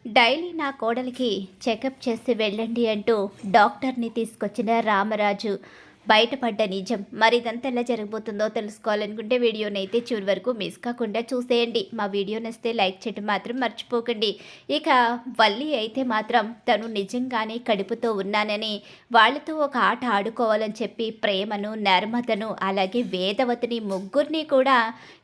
Daily నా కోడలికి checkup చేసి వెళ్ళండి అంటూ డాక్టర్ని తీసుకొచ్చిన రామరాజు బయటపడ్డ నిజం. మరి ఇదంతా ఎలా జరగబోతుందో తెలుసుకోవాలనుకుంటే వీడియోని అయితే చివరి వరకు మిస్ కాకుండా చూసేయండి. మా వీడియో నచ్చితే లైక్ చేయడం మాత్రం మర్చిపోకండి. ఇక వల్లి అయితే మాత్రం తను నిజంగానే కడుపుతో ఉన్నానని వాళ్ళతో ఒక ఆట ఆడుకోవాలని చెప్పి ప్రేమను, నర్మదను, అలాగే వేదవతిని ముగ్గురిని కూడా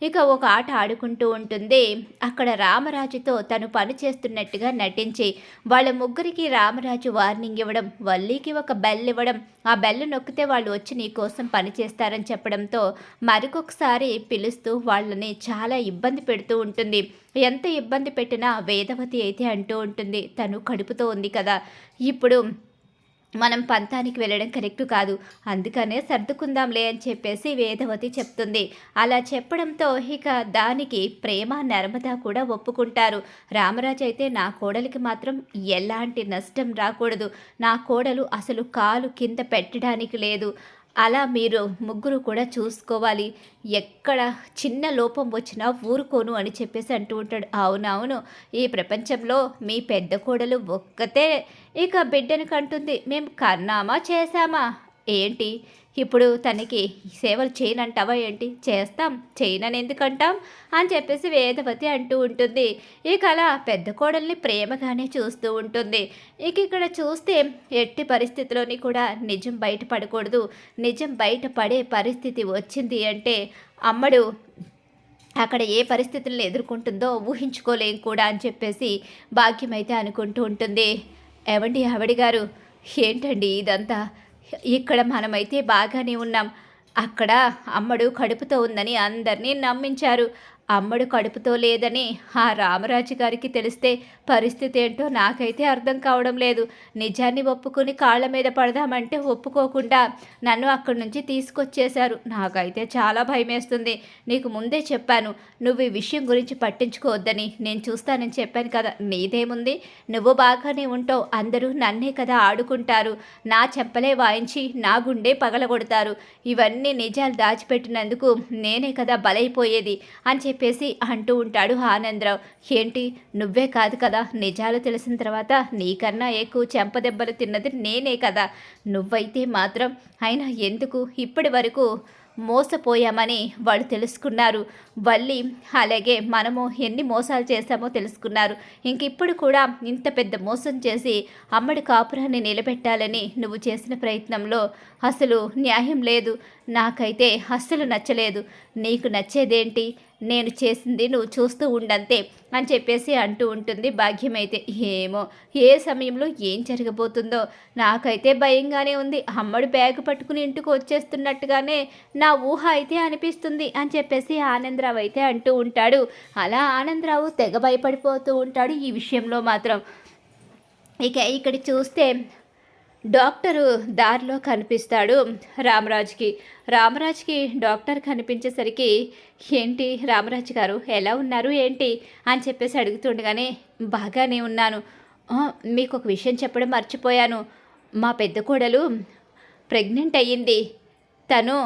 ఇక ఒక ఆట ఆడుకుంటూ ఉంటుంది. అక్కడ రామరాజుతో తను పని చేస్తున్నట్టుగా నటించి వాళ్ళ ముగ్గురికి రామరాజు వార్నింగ్ ఇవ్వడం, వల్లికి ఒక బెల్ ఇవ్వడం, ఆ బెల్ నొక్కితే వాళ్ళు వచ్చి నీ కోసం పని చేస్తారని చెప్పడంతో మరొకసారి పిలుస్తూ వాళ్ళని చాలా ఇబ్బంది పెడుతూ ఉంటుంది. ఎంత ఇబ్బంది పెట్టినా వేదవతి అయితే అంటూ ఉంటుంది, తను కడుపుతో ఉంది కదా, ఇప్పుడు మనం పంతానికి వెళ్ళడం కరెక్ట్ కాదు, అందుకనే సర్దుకుందాంలే అని చెప్పేసి వేదవతి చెప్తుంది. అలా చెప్పడంతో ఇక దానికి ప్రేమ, నర్మద కూడా ఒప్పుకుంటారు. రామరాజు అయితే నా కోడలికి మాత్రం ఎలాంటి నష్టం రాకూడదు, నా కోడలు అసలు కాలు కింద పెట్టడానికి లేదు, అలా మీరు ముగ్గురు కూడా చూసుకోవాలి, ఎక్కడ చిన్న లోపం వచ్చినా ఊరుకోను అని చెప్పేసి అంటూ ఉంటాడు. అవునవును, ఈ ప్రపంచంలో మీ పెద్ద కోడలు ఒక్కతే ఇక బిడ్డను కంటుంది, మేము కన్నామా చేశామా ఏంటి, ఇప్పుడు తనకి సేవలు చేయనంటావా ఏంటి, చేస్తాం, చేయనని ఎందుకంటాం అని చెప్పేసి వేదవతి అంటూ ఉంటుంది. ఇక అలా పెద్ద కోడల్ని ప్రేమగానే చూస్తూ ఉంటుంది. ఇక ఇక్కడ చూస్తే ఎట్టి పరిస్థితిలోని కూడా నిజం బయటపడకూడదు, నిజం బయటపడే పరిస్థితి వచ్చింది అంటే అమ్మడు అక్కడ ఏ పరిస్థితులను ఎదుర్కొంటుందో ఊహించుకోలేం కూడా అని చెప్పేసి భాగ్యమైతే అనుకుంటూ ఉంటుంది. ఏవండి ఆవిడ గారు, ఏంటండి ఇదంతా, ఇక్కడ మనమైతే బాగానే ఉన్నాం, అక్కడ అమ్మడు కడుపుతో ఉందని అందరినీ నమ్మించారు, అమ్మడు కడుపుతో లేదని ఆ రామరాజు గారికి తెలిస్తే పరిస్థితి ఏంటో నాకైతే అర్థం కావడం లేదు. నిజాన్ని ఒప్పుకుని కాళ్ళ మీద పడదామంటే ఒప్పుకోకుండా నన్ను అక్కడి నుంచి తీసుకొచ్చేశారు. నాకైతే చాలా భయమేస్తుంది. నీకు ముందే చెప్పాను, నువ్వు ఈ విషయం గురించి పట్టించుకోవద్దని, నేను చూస్తానని చెప్పాను కదా, నీదేముంది, నువ్వు బాగానే ఉంటావు, అందరూ నన్నే కదా ఆడుకుంటారు, నా చెంపలే వాయించి నా గుండె పగలగొడతారు, ఇవన్నీ నిజాలు దాచిపెట్టినందుకు నేనే కదా బలైపోయేది అని చెప్పేసి అంటూ ఉంటాడు ఆనందరావు. ఏంటి, నువ్వే కాదు కదా, నిజాలు తెలిసిన తర్వాత నీకన్నా ఎక్కువ చెంపదెబ్బలు తిన్నది నేనే కదా, నువ్వైతే మాత్రం అయినా ఎందుకు ఇప్పటి వరకు మోసపోయామని వాళ్ళు తెలుసుకున్నారు, వల్లి అలాగే మనము ఎన్ని మోసాలు చేశామో తెలుసుకున్నారు, ఇంక ఇప్పుడు కూడా ఇంత పెద్ద మోసం చేసి అమ్మడి కాపురాన్ని నిలబెట్టాలని నువ్వు చేసిన ప్రయత్నంలో అసలు న్యాయం లేదు, నాకైతే అస్సలు నచ్చలేదు, నీకు నచ్చేదేంటి, నేను చేసింది నువ్వు చూస్తూ ఉండంతే అని చెప్పేసి అంటూ ఉంటుంది భాగ్యమైతే. ఏమో ఏ సమయంలో ఏం జరగబోతుందో నాకైతే భయంగానే ఉంది, అమ్మడు బ్యాగ్ పట్టుకుని ఇంటికి వచ్చేస్తున్నట్టుగానే నా ఊహ అయితే అనిపిస్తుంది అని చెప్పేసి ఆనందరావు అయితే అంటూ ఉంటాడు. అలా ఆనందరావు తెగ భయపడిపోతూ ఉంటాడు ఈ విషయంలో మాత్రం. ఇక ఇక్కడ చూస్తే డాక్టరు దారిలో కనిపిస్తాడు రామరాజ్కి డాక్టర్ కనిపించేసరికి, ఏంటి రామరాజు గారు ఎలా ఉన్నారు ఏంటి అని చెప్పేసి అడుగుతుండగానే, బాగానే ఉన్నాను, మీకు ఒక విషయం చెప్పడం మర్చిపోయాను, మా పెద్ద కోడలు ప్రెగ్నెంట్ అయ్యింది, తను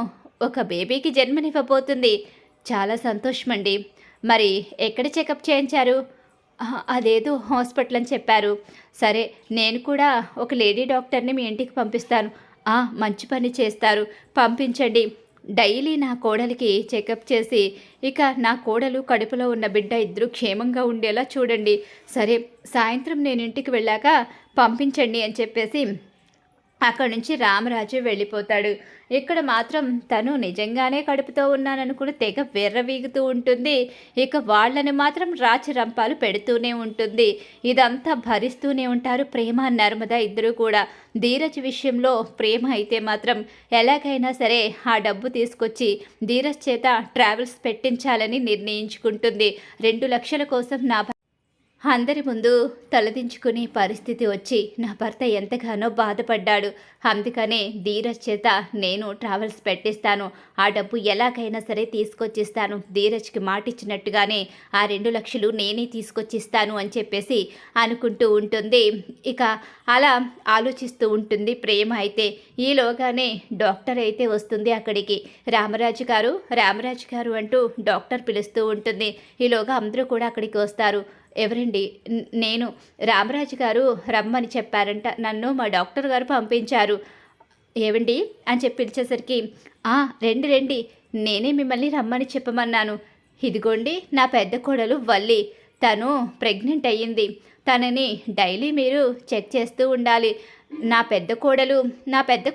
ఒక బేబీకి జన్మనివ్వబోతుంది, చాలా సంతోషమండి, మరి ఎక్కడ చెకప్ చేయించారు, అదేదో హాస్పిటల్ అని చెప్పారు, సరే నేను కూడా ఒక లేడీ డాక్టర్ని మీ ఇంటికి పంపిస్తాను, మంచి పని చేస్తారు, పంపించండి, డైలీ నా కోడలికి చెకప్ చేసి ఇక నా కోడలు కడుపులో ఉన్న బిడ్డ ఇద్దరు క్షేమంగా ఉండేలా చూడండి, సరే సాయంత్రం నేను ఇంటికి వెళ్ళాక పంపించండి అని చెప్పేసి అక్కడి నుంచి రామరాజు వెళ్ళిపోతాడు. ఇక్కడ మాత్రం తను నిజంగానే కడుపుతో ఉన్నాననుకుని తెగ వెర్రవీగుతూ ఉంటుంది. ఇక వాళ్ళని మాత్రం రాచి రంపాలు పెడుతూనే ఉంటుంది. ఇదంతా భరిస్తూనే ఉంటారు ప్రేమ, నర్మద ఇద్దరు కూడా. ధీరజ్ విషయంలో ప్రేమ అయితే మాత్రం ఎలాగైనా సరే ఆ డబ్బు తీసుకొచ్చి ధీరజ్ చేత ట్రావెల్స్ పెట్టించాలని నిర్ణయించుకుంటుంది. 2 లక్షల కోసం నా అందరి ముందు తలదించుకునే పరిస్థితి వచ్చి నా భర్త ఎంతగానో బాధపడ్డాడు, అందుకనే ధీరజ్ చేత నేను ట్రావెల్స్ పెట్టిస్తాను, ఆ డబ్బు ఎలాగైనా సరే తీసుకొచ్చిస్తాను, ధీరజ్కి మాటిచ్చినట్టుగానే ఆ 2 లక్షలు నేనే తీసుకొచ్చిస్తాను అని చెప్పేసి అనుకుంటూ ఉంటుంది. ఇక అలా ఆలోచిస్తూ ఉంటుంది ప్రేమ అయితే. ఈలోగానే డాక్టర్ అయితే వస్తుంది అక్కడికి. రామరాజు గారు అంటూ డాక్టర్ పిలుస్తూ ఉంటుంది. ఈలోగా అందరూ కూడా అక్కడికి వస్తారు. ఎవరండి? నేను. రామరాజు గారు రమ్మని చెప్పారంట. నన్ను మా డాక్టర్ గారు పంపించారు. ఏవండి అని చెప్పి పిలిచేసరికి, రండి రండి, నేనే మిమ్మల్ని రమ్మని చెప్పమన్నాను. ఇదిగోండి నా పెద్ద కోడలు వల్లి. తను ప్రెగ్నెంట్ అయ్యింది. తనని డైలీ మీరు చెక్ చేస్తూ ఉండాలి. నా పెద్ద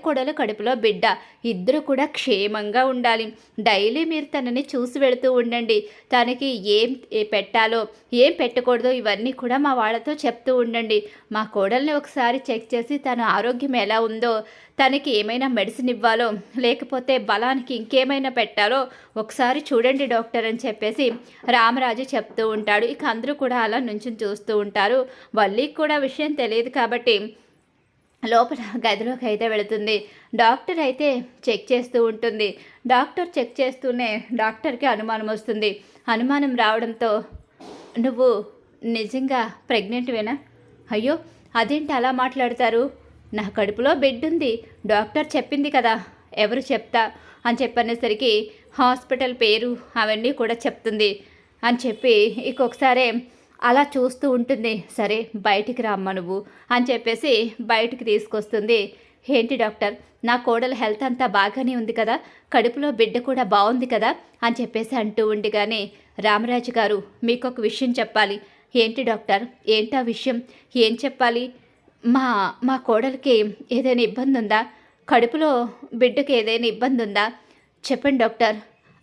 కోడలు కడుపులో బిడ్డ. ఇద్దరు కూడా క్షేమంగా ఉండాలి. డైలీ మీరు తనని చూసి వెళుతూ ఉండండి. తనకి ఏం పెట్టాలో ఏం పెట్టకూడదో ఇవన్నీ కూడా మా వాళ్ళతో చెప్తూ ఉండండి. మా కోడల్ని ఒకసారి చెక్ చేసి తన ఆరోగ్యం ఎలా ఉందో, తనకి ఏమైనా మెడిసిన్ ఇవ్వాలో లేకపోతే బలానికి ఇంకేమైనా పెట్టాలో ఒకసారి చూడండి డాక్టర్ అని చెప్పేసి రామరాజు చెప్తూ ఉంటాడు. ఇక అందరూ కూడా అలా నుంచుని చూస్తూ ఉంటారు. వల్లికి కూడా విషయం తెలియదు కాబట్టి లోపల గదిలోకి అయితే వెళుతుంది. డాక్టర్ అయితే చెక్ చేస్తూ ఉంటుంది. డాక్టర్ చెక్ చేస్తూనే డాక్టర్కి అనుమానం వస్తుంది. అనుమానం రావడంతో, నువ్వు నిజంగా ప్రెగ్నెంట్వేనా? అయ్యో, అదేంటి అలా మాట్లాడతారు? నా కడుపులో బిడ్డ ఉంది, డాక్టర్ చెప్పింది కదా, ఎవరు చెప్తా అని చెప్పనేసరికి హాస్పిటల్ పేరు అవన్నీ కూడా చెప్తుంది అని చెప్పి ఇంకొకసారి అలా చూస్తూ ఉంటుంది. సరే బయటికి రామ్మ నువ్వు అని చెప్పేసి బయటికి తీసుకొస్తుంది. ఏంటి డాక్టర్, నా కోడల హెల్త్ అంతా బాగానే ఉంది కదా, కడుపులో బిడ్డ కూడా బాగుంది కదా అని చెప్పేసి అంటూ ఉండిగానే, రామరాజు గారు మీకు ఒక విషయం చెప్పాలి. ఏంటి డాక్టర్, ఏంటా విషయం? ఏం చెప్పాలి? మా మా కోడలికి ఏదైనా ఇబ్బంది ఉందా? కడుపులో బిడ్డకి ఏదైనా ఇబ్బంది ఉందా? చెప్పండి డాక్టర్.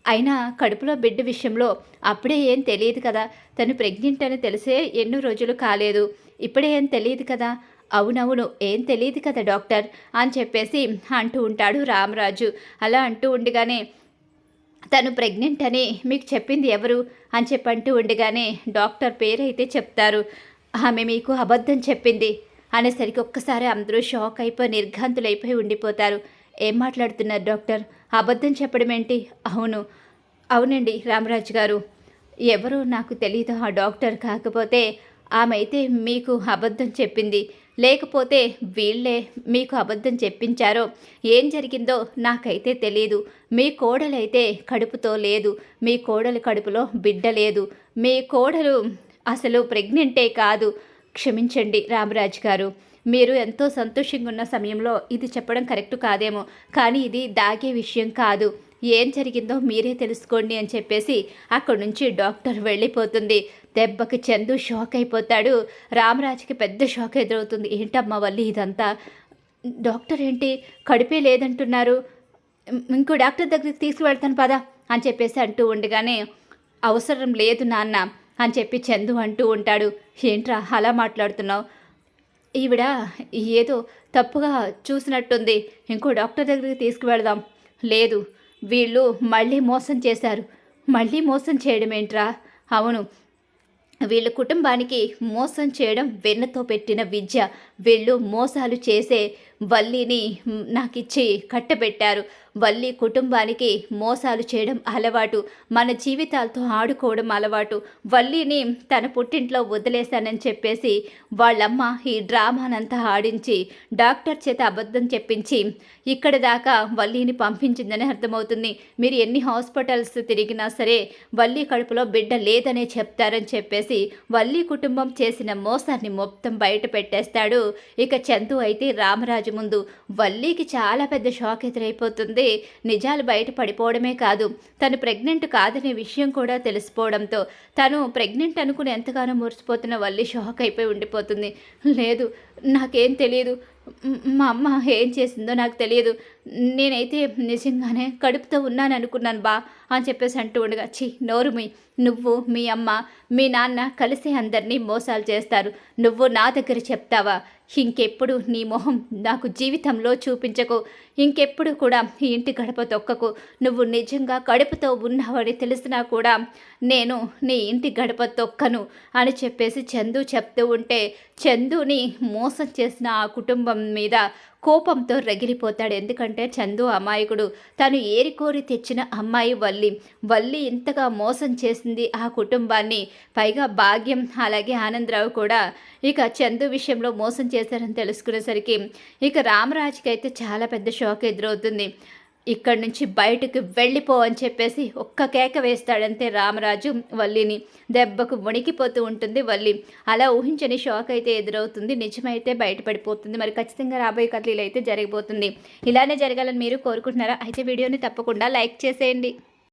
అయినా కడుపులో బిడ్డ విషయంలో అప్పుడే ఏం తెలియదు కదా, తను ప్రెగ్నెంట్ అని తెలిసే ఎన్నో రోజులు కాలేదు, ఇప్పుడే ఏం తెలియదు కదా. అవునవును, ఏం తెలియదు కదా డాక్టర్ అని చెప్పేసి అంటూ ఉంటాడు రామరాజు. అలా అంటూ ఉండగానే, తను ప్రెగ్నెంట్ అని మీకు చెప్పింది ఎవరు అని చెప్పంటూ ఉండగానే డాక్టర్ పేరైతే చెప్తారు. ఆమె మీకు అబద్ధం చెప్పింది అనేసరికి ఒక్కసారి అందరూ షాక్ అయిపోయి నిర్ఘాంతులైపోయి ఉండిపోతారు. ఏం మాట్లాడుతున్నారు డాక్టర్? అబద్ధం చెప్పడం ఏంటి? అవునండి రామరాజు గారు, ఎవరో నాకు తెలీదు ఆ డాక్టర్. కాకపోతే ఆమె అయితే మీకు అబద్ధం చెప్పింది, లేకపోతే వీళ్ళే మీకు అబద్ధం చెప్పించారో ఏం జరిగిందో నాకైతే తెలీదు. మీ కోడలైతే కడుపుతో లేదు, మీ కోడలి కడుపులో బిడ్డ లేదు, మీ కోడలు అసలు ప్రెగ్నెంటే కాదు. క్షమించండి రామరాజు గారు, మీరు ఎంతో సంతోషంగా ఉన్న సమయంలో ఇది చెప్పడం కరెక్ట్ కాదేమో, కానీ ఇది దాగే విషయం కాదు. ఏం జరిగిందో మీరే తెలుసుకోండి అని చెప్పేసి అక్కడి నుంచి డాక్టర్ వెళ్ళిపోతుంది. దెబ్బకి చందు షాక్ అయిపోతాడు. రామరాజుకి పెద్ద షాక్ ఎదురవుతుంది. ఏంటమ్మా వల్లి ఇదంతా? డాక్టర్ ఏంటి కడుపే లేదంటున్నారు, ఇంకో డాక్టర్ దగ్గరికి తీసుకువెళ్తాను పదా అని చెప్పేసి అంటూ ఉండగానే, అవసరం లేదు నాన్న అని చెప్పి చందు అంటూ ఉంటాడు. ఏంట్రా అలా మాట్లాడుతున్నావు? ఈవిడ ఏదో తప్పుగా చూసినట్టుంది, ఇంకో డాక్టర్ దగ్గరికి తీసుకువెళదాం. లేదు, వీళ్ళు మళ్ళీ మోసం చేశారు. మళ్ళీ మోసం చేయడం ఏంట్రా? అవును, వీళ్ళ కుటుంబానికి మోసం చేయడం వెన్నతో పెట్టిన విద్య. వీళ్ళు మోసాలు చేసే వల్లిని నాకిచ్చి కట్టబెట్టారు. వల్లి కుటుంబానికి మోసాలు చేయడం అలవాటు, మన జీవితాలతో ఆడుకోవడం అలవాటు. వల్లిని తన పుట్టింట్లో వదిలేశానని చెప్పేసి వాళ్ళమ్మ ఈ డ్రామానంతా ఆడించి డాక్టర్ చేత అబద్ధం చెప్పించి ఇక్కడ దాకా వల్లిని పంపించిందని అర్థమవుతుంది. మీరు ఎన్ని హాస్పిటల్స్ తిరిగినా సరే వల్లి కడుపులో బిడ్డ లేదనే చెప్తారని చెప్పేసి వల్లి కుటుంబం చేసిన మోసాన్ని మొత్తం బయట పెట్టేస్తాడు. ఇక చందు అయితే రామరాజు ముందు వల్లికి చాలా పెద్ద షాక్ ఎదురైపోతుంది. నిజాలు బయట పడిపోవడమే కాదు, తను ప్రెగ్నెంట్ కాదనే విషయం కూడా తెలిసిపోవడంతో తను ప్రెగ్నెంట్ అనుకుని ఎంతగానో మురిసిపోతున్న వల్లి షాక్ అయిపోయి ఉండిపోతుంది. లేదు, నాకేం తెలియదు, మా అమ్మ ఏం చేసిందో నాకు తెలియదు, నేనైతే నిజంగానే కడుపుతో ఉన్నాను అనుకున్నాను బా అని చెప్పేసి అంటూ ఉండగా, నోరుమి, నువ్వు మీ అమ్మ మీ నాన్న కలిసి అందరినీ మోసాలు చేస్తారు, నువ్వు నా దగ్గర చెప్తావా? ఇంకెప్పుడు నీ మొహం నాకు జీవితంలో చూపించకు, ఇంకెప్పుడు కూడా ఈ ఇంటి గడప తొక్కకు. నువ్వు నిజంగా కడుపుతో ఉన్నావని తెలిసినా కూడా నేను నీ ఇంటి గడప తొక్కను అని చెప్పేసి చందు చెప్తూ ఉంటే, చందుని మోసం చేసిన ఆ కుటుంబం మీద కోపంతో రగిలిపోతాడు. ఎందుకంటే చందు అమాయకుడు, తను ఏరికోరి తెచ్చిన అమ్మాయి వల్లి ఇంతగా మోసం చేసింది ఆ కుటుంబాన్ని. పైగా భాగ్యం అలాగే ఆనందరావు కూడా ఇక చందు విషయంలో మోసం చేశారని తెలుసుకునేసరికి ఇక రామరాజుకి అయితే చాలా పెద్ద షాక్ ఎదురవుతుంది. ఇక్కడి నుంచి బయటకు వెళ్ళిపో అని చెప్పేసి ఒక్క కేక వేస్తాడంతే రామరాజు వల్లిని. దెబ్బకు వణికిపోతూ ఉంటుంది వల్లి. అలా ఊహించని షాక్ అయితే ఎదురవుతుంది. నిజమైతే బయటపడిపోతుంది. మరి ఖచ్చితంగా రాబోయే కథలు ఇలా అయితే జరిగిపోతుంది. ఇలానే జరగాలని మీరు కోరుకుంటున్నారా? అయితే వీడియోని తప్పకుండా లైక్ చేసేయండి.